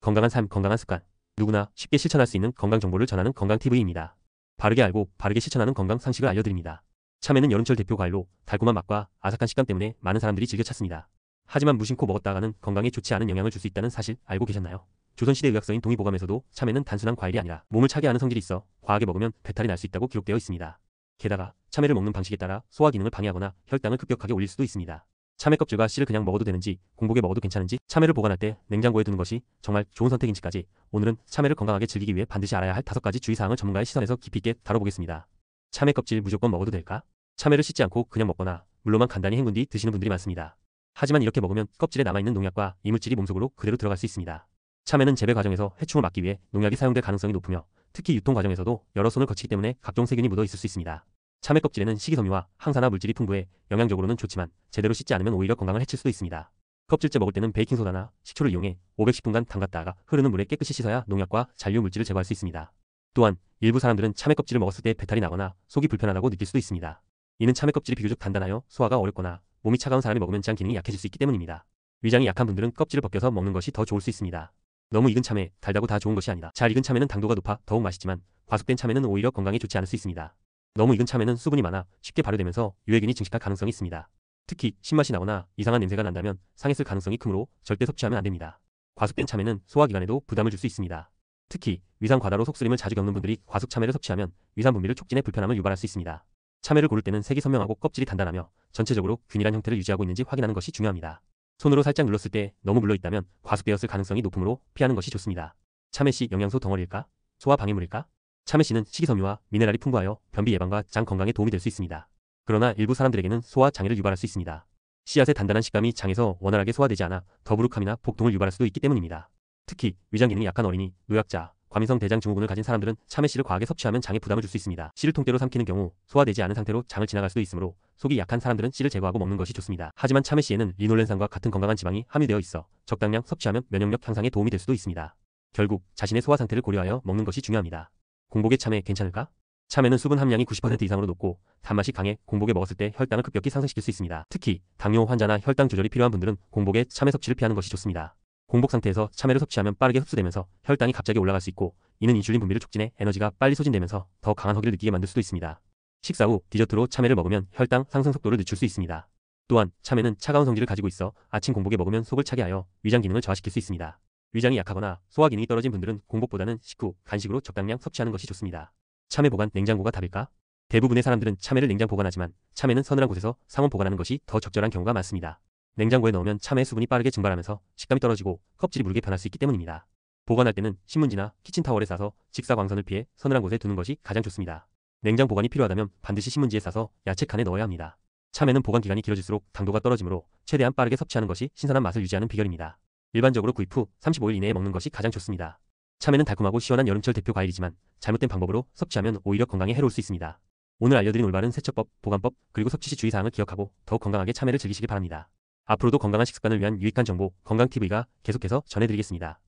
건강한 삶, 건강한 습관. 누구나 쉽게 실천할 수 있는 건강 정보를 전하는 건강TV입니다. 바르게 알고 바르게 실천하는 건강 상식을 알려드립니다. 참외는 여름철 대표 과일로 달콤한 맛과 아삭한 식감 때문에 많은 사람들이 즐겨 찾습니다. 하지만 무심코 먹었다가는 건강에 좋지 않은 영향을 줄 수 있다는 사실 알고 계셨나요? 조선시대 의학서인 동의보감에서도 참외는 단순한 과일이 아니라 몸을 차게 하는 성질이 있어 과하게 먹으면 배탈이 날 수 있다고 기록되어 있습니다. 게다가 참외를 먹는 방식에 따라 소화 기능을 방해하거나 혈당을 급격하게 올릴 수도 있습니다. 참외 껍질과 씨를 그냥 먹어도 되는지, 공복에 먹어도 괜찮은지, 참외를 보관할 때 냉장고에 두는 것이 정말 좋은 선택인지까지 오늘은 참외를 건강하게 즐기기 위해 반드시 알아야 할 5가지 주의사항을 전문가의 시선에서 깊이 있게 다뤄보겠습니다. 참외 껍질 무조건 먹어도 될까? 참외를 씻지 않고 그냥 먹거나 물로만 간단히 헹군 뒤 드시는 분들이 많습니다. 하지만 이렇게 먹으면 껍질에 남아있는 농약과 이물질이 몸속으로 그대로 들어갈 수 있습니다. 참외는 재배 과정에서 해충을 막기 위해 농약이 사용될 가능성이 높으며 특히 유통 과정에서도 여러 손을 거치기 때문에 각종 세균이 묻어 있을 수 있습니다. 참외 껍질에는 식이섬유와 항산화 물질이 풍부해 영양적으로는 좋지만 제대로 씻지 않으면 오히려 건강을 해칠 수도 있습니다. 껍질째 먹을 때는 베이킹소다나 식초를 이용해 510분간 담갔다가 흐르는 물에 깨끗이 씻어야 농약과 잔류 물질을 제거할 수 있습니다. 또한 일부 사람들은 참외 껍질을 먹었을 때 배탈이 나거나 속이 불편하다고 느낄 수도 있습니다. 이는 참외 껍질이 비교적 단단하여 소화가 어렵거나 몸이 차가운 사람이 먹으면 장 기능이 약해질 수 있기 때문입니다. 위장이 약한 분들은 껍질을 벗겨서 먹는 것이 더 좋을 수 있습니다. 너무 익은 참외, 달다고 다 좋은 것이 아니다. 잘 익은 참외는 당도가 높아 더욱 맛있지만 과속된 참외는 오히려 건강에 좋지 않을 수 있습니다. 너무 익은 참외는 수분이 많아 쉽게 발효되면서 유해균이 증식할 가능성이 있습니다. 특히 신맛이 나거나 이상한 냄새가 난다면 상했을 가능성이 크므로 절대 섭취하면 안 됩니다. 과속된 참외는 소화기관에도 부담을 줄 수 있습니다. 특히 위산 과다로 속쓰림을 자주 겪는 분들이 과속 참외를 섭취하면 위산 분비를 촉진해 불편함을 유발할 수 있습니다. 참외를 고를 때는 색이 선명하고 껍질이 단단하며 전체적으로 균일한 형태를 유지하고 있는지 확인하는 것이 중요합니다. 손으로 살짝 눌렀을 때 너무 물러있다면 과속되었을 가능성이 높으므로 피하는 것이 좋습니다. 참외씨 영양소 덩어리일까? 소화 방해물일까? 참외씨는 식이섬유와 미네랄이 풍부하여 변비 예방과 장 건강에 도움이 될 수 있습니다. 그러나 일부 사람들에게는 소화 장애를 유발할 수 있습니다. 씨앗의 단단한 식감이 장에서 원활하게 소화되지 않아 더부룩함이나 복통을 유발할 수도 있기 때문입니다. 특히 위장 기능이 약한 어린이, 노약자, 과민성 대장 증후군을 가진 사람들은 참외씨를 과하게 섭취하면 장에 부담을 줄 수 있습니다. 씨를 통째로 삼키는 경우 소화되지 않은 상태로 장을 지나갈 수도 있으므로 속이 약한 사람들은 씨를 제거하고 먹는 것이 좋습니다. 하지만 참외씨에는 리놀렌산과 같은 건강한 지방이 함유되어 있어 적당량 섭취하면 면역력 향상에 도움이 될 수도 있습니다. 결국 자신의 소화 상태를 고려하여 먹는 것이 중요합니다. 공복에 참외 괜찮을까? 참외는 수분 함량이 90% 이상으로 높고 단맛이 강해 공복에 먹었을 때 혈당을 급격히 상승시킬 수 있습니다. 특히 당뇨 환자나 혈당 조절이 필요한 분들은 공복에 참외 섭취를 피하는 것이 좋습니다. 공복 상태에서 참외를 섭취하면 빠르게 흡수되면서 혈당이 갑자기 올라갈 수 있고 이는 인슐린 분비를 촉진해 에너지가 빨리 소진되면서 더 강한 허기를 느끼게 만들 수도 있습니다. 식사 후 디저트로 참외를 먹으면 혈당 상승 속도를 늦출 수 있습니다. 또한 참외는 차가운 성질을 가지고 있어 아침 공복에 먹으면 속을 차게 하여 위장 기능을 저하시킬 수 있습니다. 위장이 약하거나 소화 기능이 떨어진 분들은 공복보다는 식후, 간식으로 적당량 섭취하는 것이 좋습니다. 참외 보관, 냉장고가 답일까? 대부분의 사람들은 참외를 냉장 보관하지만 참외는 서늘한 곳에서 상온 보관하는 것이 더 적절한 경우가 많습니다. 냉장고에 넣으면 참외 수분이 빠르게 증발하면서 식감이 떨어지고 껍질이 묽게 변할 수 있기 때문입니다. 보관할 때는 신문지나 키친타월에 싸서 직사광선을 피해 서늘한 곳에 두는 것이 가장 좋습니다. 냉장 보관이 필요하다면 반드시 신문지에 싸서 야채 칸에 넣어야 합니다. 참외는 보관 기간이 길어질수록 당도가 떨어지므로 최대한 빠르게 섭취하는 것이 신선한 맛을 유지하는 비결입니다. 일반적으로 구입 후 35일 이내에 먹는 것이 가장 좋습니다. 참외는 달콤하고 시원한 여름철 대표 과일이지만 잘못된 방법으로 섭취하면 오히려 건강에 해로울 수 있습니다. 오늘 알려드린 올바른 세척법, 보관법, 그리고 섭취 시 주의사항을 기억하고 더욱 건강하게 참외를 즐기시길 바랍니다. 앞으로도 건강한 식습관을 위한 유익한 정보, 건강TV가 계속해서 전해드리겠습니다.